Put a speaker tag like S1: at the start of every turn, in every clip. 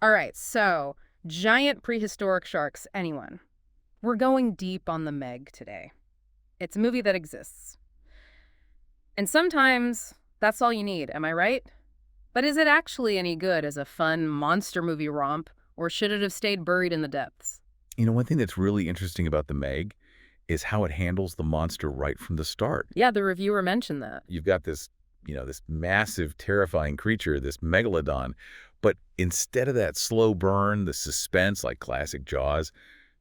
S1: All right, so giant prehistoric sharks, anyone. We're going deep on the Meg today. It's a movie that exists. And sometimes that's all you need, am I right? But is it actually any good as a fun monster movie romp, or should it have stayed buried in the depths?
S2: One thing that's really interesting about the Meg is how it handles the monster right from the start.
S1: Yeah, the reviewer mentioned that.
S2: You've got this massive, terrifying creature, this megalodon, but instead of that slow burn, the suspense like classic Jaws,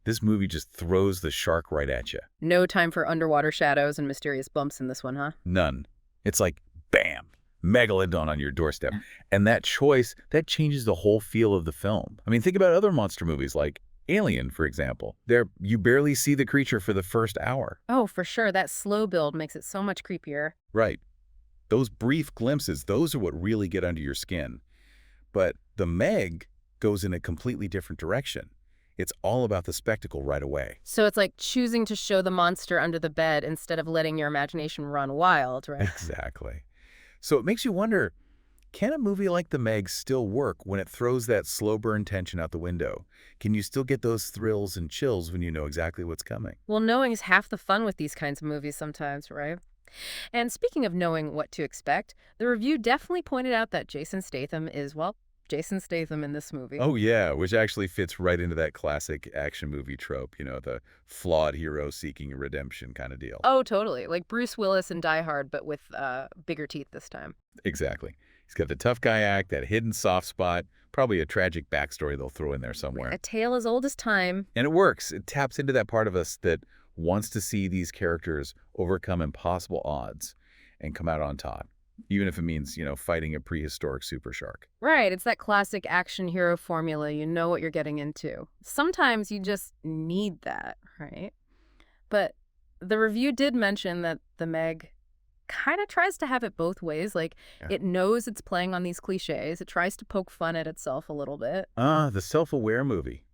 S2: this movie just throws the shark right at you.
S1: No time for underwater shadows and mysterious bumps in this one, huh?
S2: None. It's like, bam, megalodon on your doorstep. And that choice, that changes the whole feel of the film. I mean, think about other monster movies like Alien, for example. There, you barely see the creature for the first hour.
S1: Oh, for sure. That slow build makes it so much creepier.
S2: Right. Those brief glimpses, those are what really get under your skin. But the Meg goes in a completely different direction. It's all about the spectacle right away.
S1: So it's like choosing to show the monster under the bed instead of letting your imagination run wild, right?
S2: Exactly. So it makes you wonder, can a movie like The Meg still work when it throws that slow burn tension out the window? Can you still get those thrills and chills when you know exactly what's coming?
S1: Well, knowing is half the fun with these kinds of movies sometimes, right? And speaking of knowing what to expect, the review definitely pointed out that Jason Statham is, well, Jason Statham in this movie.
S2: Oh, yeah, which actually fits right into that classic action movie trope, the flawed hero seeking redemption kind of deal.
S1: Oh, totally. Like Bruce Willis in Die Hard, but with bigger teeth this time.
S2: Exactly. He's got the tough guy act, that hidden soft spot, probably a tragic backstory they'll throw in there somewhere.
S1: A tale as old as time.
S2: And it works. It taps into that part of us that wants to see these characters overcome impossible odds and come out on top, even if it means, fighting a prehistoric super shark.
S1: Right, it's that classic action hero formula. You know what you're getting into. Sometimes you just need that, right? But the review did mention that the Meg kind of tries to have it both ways. Like,
S2: Yeah.
S1: it knows it's playing on these cliches. It tries to poke fun at itself a little bit.
S2: The self-aware movie.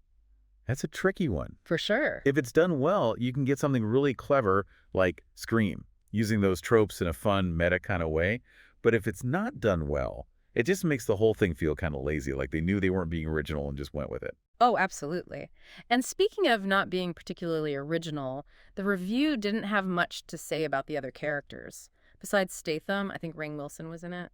S2: That's a tricky one.
S1: For sure.
S2: If it's done well, you can get something really clever like Scream, using those tropes in a fun, meta kind of way. But if it's not done well, it just makes the whole thing feel kind of lazy, like they knew they weren't being original and just went with it.
S1: Oh, absolutely. And speaking of not being particularly original, the review didn't have much to say about the other characters. Besides Statham, I think Rainn Wilson was in it.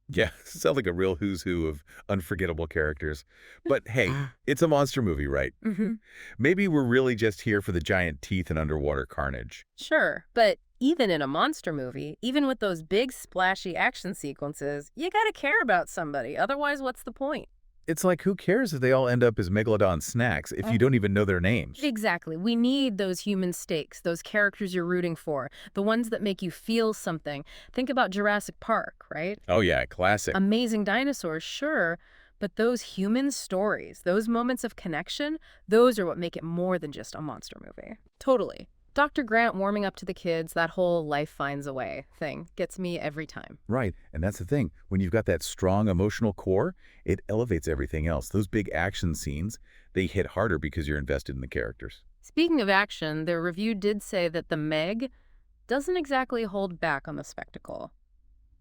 S2: Yeah, sounds like a real who's who of unforgettable characters. But hey, it's a monster movie, right?
S1: Mm-hmm.
S2: Maybe we're really just here for the giant teeth and underwater carnage.
S1: Sure, but even in a monster movie, even with those big splashy action sequences, you gotta care about somebody. Otherwise, what's the point?
S2: It's like, who cares if they all end up as Megalodon snacks if you don't even know their names?
S1: Exactly. We need those human stakes, those characters you're rooting for, the ones that make you feel something. Think about Jurassic Park, right?
S2: Oh yeah, classic.
S1: Amazing dinosaurs, sure, but those human stories, those moments of connection, those are what make it more than just a monster movie. Totally. Dr. Grant warming up to the kids, that whole life finds a way thing gets me every time.
S2: Right, and that's the thing. When you've got that strong emotional core, it elevates everything else. Those big action scenes, they hit harder because you're invested in the characters.
S1: Speaking of action, the review did say that the Meg doesn't exactly hold back on the spectacle.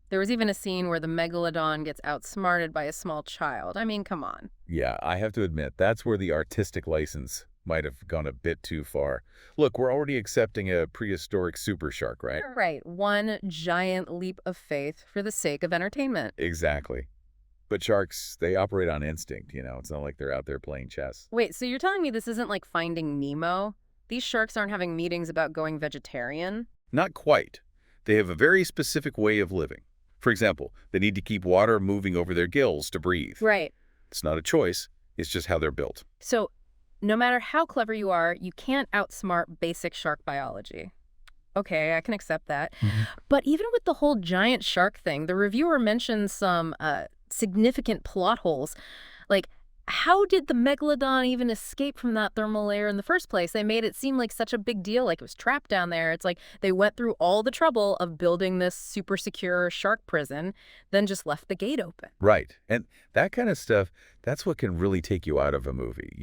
S1: There was even a scene where the megalodon gets outsmarted by a small child. I mean, come on.
S2: Yeah, I have to admit, that's where the artistic license might have gone a bit too far. Look, we're already accepting a prehistoric super shark, right?
S1: Right, one giant leap of faith for the sake of entertainment.
S2: Exactly. But sharks, they operate on instinct, It's not like they're out there playing chess.
S1: Wait, so you're telling me this isn't like Finding Nemo? These sharks aren't having meetings about going vegetarian?
S2: Not quite. They have a very specific way of living. For example, they need to keep water moving over their gills to breathe.
S1: Right.
S2: It's not a choice. It's just how they're built.
S1: So, no matter how clever you are, you can't outsmart basic shark biology. Okay, I can accept that. But even with the whole giant shark thing, the reviewer mentioned some significant plot holes. Like, how did the megalodon even escape from that thermal layer in the first place? They made it seem like such a big deal, like it was trapped down there. It's like they went through all the trouble of building this super secure shark prison, then just left the gate open.
S2: Right. And that kind of stuff, that's what can really take you out of a movie.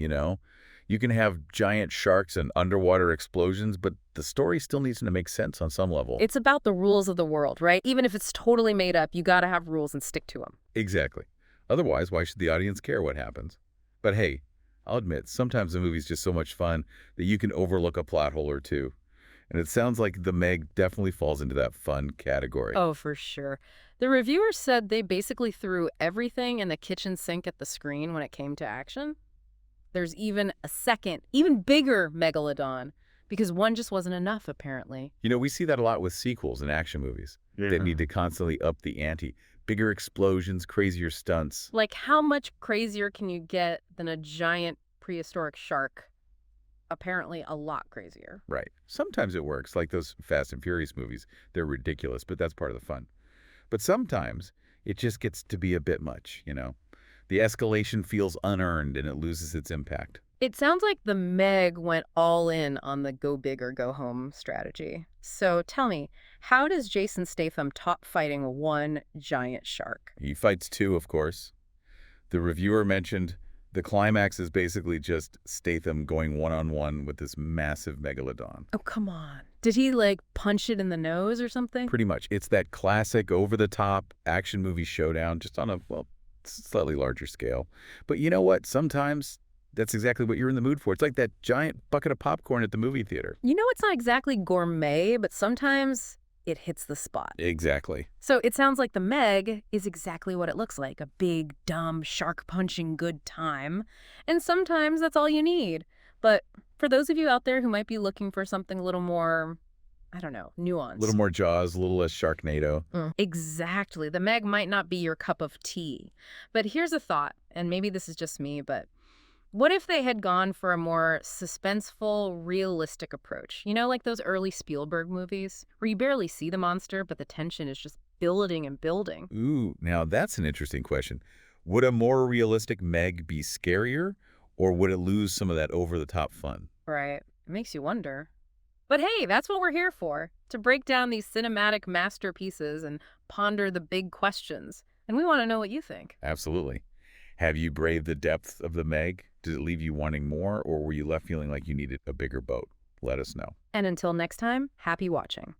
S2: You can have giant sharks and underwater explosions, but the story still needs to make sense on some level.
S1: It's about the rules of the world, right? Even if it's totally made up, you gotta have rules and stick to them.
S2: Exactly. Otherwise, why should the audience care what happens? But hey, I'll admit, sometimes a movie's just so much fun that you can overlook a plot hole or two. And it sounds like The Meg definitely falls into that fun category.
S1: Oh, for sure. The reviewers said they basically threw everything in the kitchen sink at the screen when it came to action. There's even a second, even bigger megalodon, because one just wasn't enough, apparently.
S2: You know, we see that a lot with sequels and action movies. They need to constantly up the ante. Bigger explosions, crazier stunts.
S1: Like, how much crazier can you get than a giant prehistoric shark? Apparently a lot crazier.
S2: Right. Sometimes it works, like those Fast and Furious movies. They're ridiculous, but that's part of the fun. But sometimes it just gets to be a bit much, you know? The escalation feels unearned and it loses its impact.
S1: It sounds like the Meg went all in on the go big or go home strategy. So tell me, how does Jason Statham top fighting one giant shark?
S2: He fights two, of course. The reviewer mentioned the climax is basically just Statham going one-on-one with this massive megalodon.
S1: Oh, come on. Did he, like, punch it in the nose or something?
S2: Pretty much. It's that classic over-the-top action movie showdown, just on a, well, slightly larger scale. But you know what? Sometimes that's exactly what you're in the mood for. It's like that giant bucket of popcorn at the movie theater.
S1: You know, it's not exactly gourmet, but sometimes it hits the spot.
S2: Exactly.
S1: So it sounds like the Meg is exactly what it looks like, a big, dumb, shark-punching good time. And sometimes that's all you need. But for those of you out there who might be looking for something a little more, I don't know, nuanced.
S2: A little more Jaws, a little less Sharknado.
S1: Exactly. The Meg might not be your cup of tea. But here's a thought, and maybe this is just me, but what if they had gone for a more suspenseful, realistic approach? You know, like those early Spielberg movies, where you barely see the monster, but the tension is just building and building.
S2: Ooh, now that's an interesting question. Would a more realistic Meg be scarier, or would it lose some of that over-the-top fun?
S1: Right. It makes you wonder. But hey, that's what we're here for, to break down these cinematic masterpieces and ponder the big questions. And we want to know what you think.
S2: Absolutely. Have you braved the depths of the Meg? Did it leave you wanting more, or were you left feeling like you needed a bigger boat? Let us know.
S1: And until next time, happy watching.